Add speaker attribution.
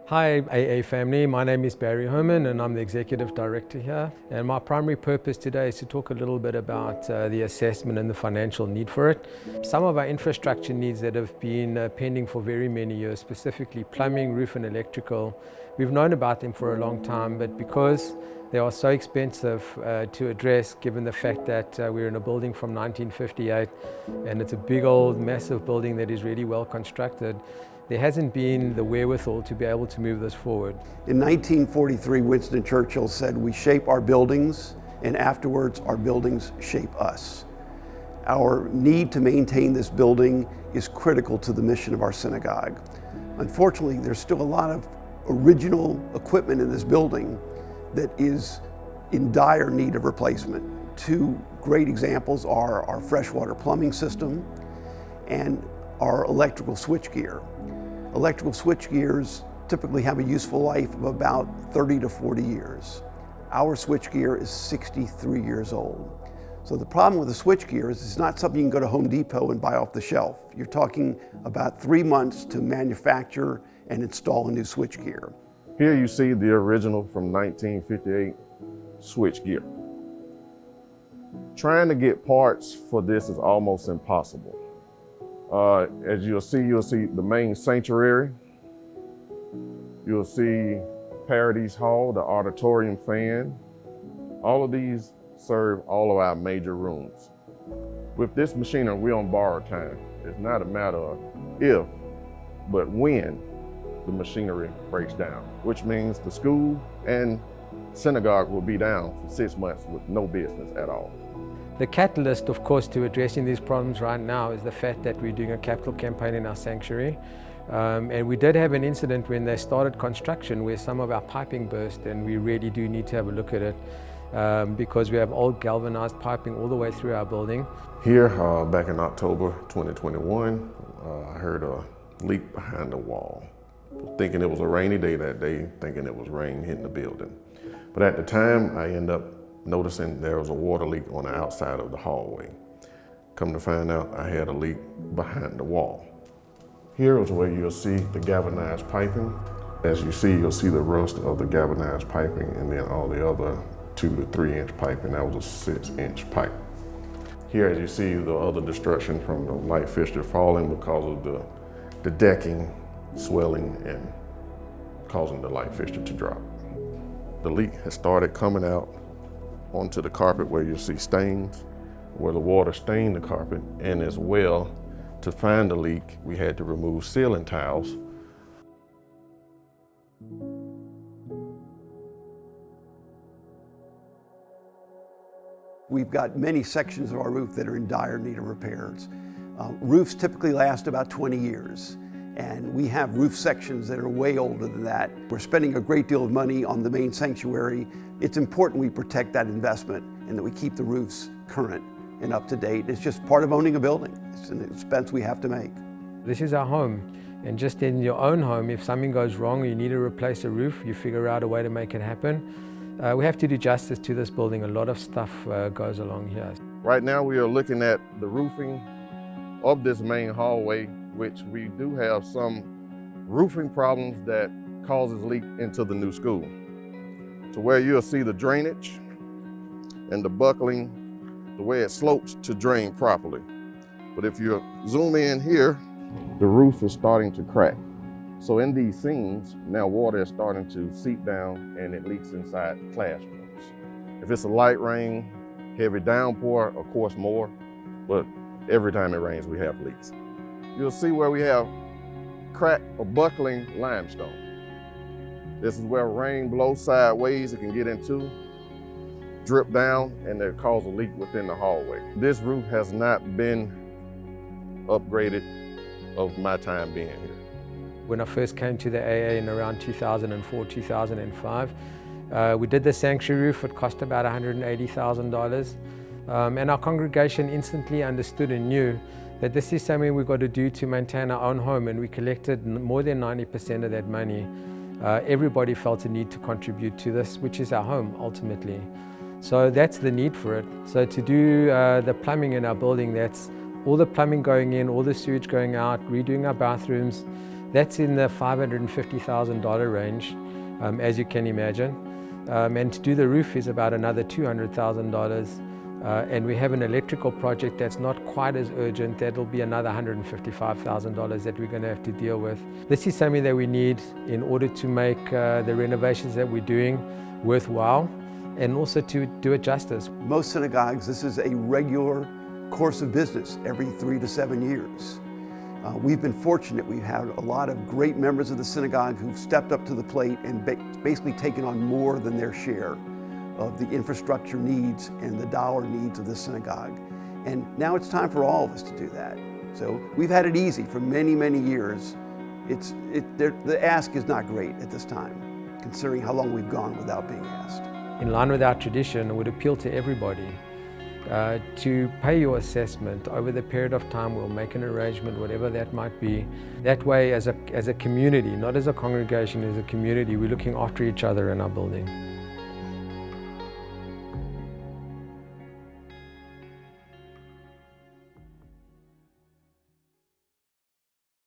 Speaker 1: Hi AA family, my name is Barry Herman and I'm the Executive Director here. And my primary purpose today is to talk a little bit about the assessment and the financial need for it. Some of our infrastructure needs that have been pending for very many years, specifically plumbing, roof and electrical, we've known about them for a long time, but because they are so expensive to address, given the fact that we're in a building from 1958 and it's a big old massive building that is really well constructed, there hasn't been the wherewithal to be able to move this forward.
Speaker 2: In 1943, Winston Churchill said, "We shape our buildings, and afterwards our buildings shape us." Our need to maintain this building is critical to the mission of our synagogue. Unfortunately, there's still a lot of original equipment in this building that is in dire need of replacement. Two great examples are our freshwater plumbing system and our electrical switchgear. Electrical switchgears typically have a useful life of about 30 to 40 years. Our switchgear is 63 years old. So the problem with the switchgear is it's not something you can go to Home Depot and buy off the shelf. You're talking about 3 months to manufacture and install a new switchgear.
Speaker 3: Here you see the original from 1958 switchgear. Trying to get parts for this is almost impossible. As you'll see the main sanctuary. You'll see Paradise Hall, the auditorium fan. All of these serve all of our major rooms. With this machinery, we're on borrowed time. It's not a matter of if, but when the machinery breaks down, which means the school and synagogue will be down for 6 months with no business at all.
Speaker 1: The catalyst, of course, to addressing these problems right now is the fact that we're doing a capital campaign in our sanctuary. And we did have an incident when they started construction where some of our piping burst, and we really do need to have a look at it because we have old galvanized piping all the way through our building.
Speaker 3: Here, back in October 2021, I heard a leak behind the wall. Thinking it was a rainy day that day, thinking it was rain hitting the building. But at the time, I ended up noticing there was a water leak on the outside of the hallway. Come to find out, I had a leak behind the wall. Here is where you'll see the galvanized piping. As you see, you'll see the rust of the galvanized piping, and then all the other 2 to 3 inch piping. That was a 6-inch pipe. Here, as you see, the other destruction from the light fixture falling because of the decking swelling and causing the light fixture to drop. The leak has started coming out onto the carpet where you see stains, where the water stained the carpet, and as well, to find the leak, we had to remove ceiling tiles.
Speaker 2: We've got many sections of our roof that are in dire need of repairs. Roofs typically last about 20 years. And we have roof sections that are way older than that. We're spending a great deal of money on the main sanctuary. It's important we protect that investment and that we keep the roofs current and up to date. It's just part of owning a building. It's an expense we have to make.
Speaker 1: This is our home, and just in your own home, if something goes wrong or you need to replace a roof, you figure out a way to make it happen. We have to do justice to this building. A lot of stuff goes along here.
Speaker 3: Right now we are looking at the roofing of this main hallway, which we do have some roofing problems that causes leak into the new school. To where you'll see the drainage and the buckling, the way it slopes to drain properly. But if you zoom in here, the roof is starting to crack. So in these seams, now water is starting to seep down and it leaks inside classrooms. If it's a light rain, heavy downpour, of course more, but every time it rains, we have leaks. You'll see where we have crack or buckling limestone. This is where rain blows sideways, it can get into, drip down, and it cause a leak within the hallway. This roof has not been upgraded of my time being here.
Speaker 1: When I first came to the AA in around 2004, 2005, we did the sanctuary roof. It cost about $180,000. And our congregation instantly understood and knew that this is something we've got to do to maintain our own home, and we collected more than 90% of that money. Everybody felt a need to contribute to this, which is our home ultimately. So that's the need for it. So to do the plumbing in our building, that's all the plumbing going in, all the sewage going out, redoing our bathrooms, That's in the $550,000 range, as you can imagine. And to do the roof is about another $200,000. And we have an electrical project that's not quite as urgent. That'll be another $155,000 that we're going to have to deal with. This is something that we need in order to make the renovations that we're doing worthwhile and also to do it justice.
Speaker 2: Most synagogues, this is a regular course of business every 3 to 7 years. We've been fortunate. We've had a lot of great members of the synagogue who've stepped up to the plate and basically taken on more than their share of the infrastructure needs and the dollar needs of the synagogue. And now it's time for all of us to do that. So we've had it easy for many, many years. The ask is not great at this time, considering how long we've gone without being asked.
Speaker 1: In line with our tradition, it would appeal to everybody to pay your assessment over the period of time. We'll make an arrangement, whatever that might be. That way, as a community, not as a congregation, as a community, we're looking after each other in our building.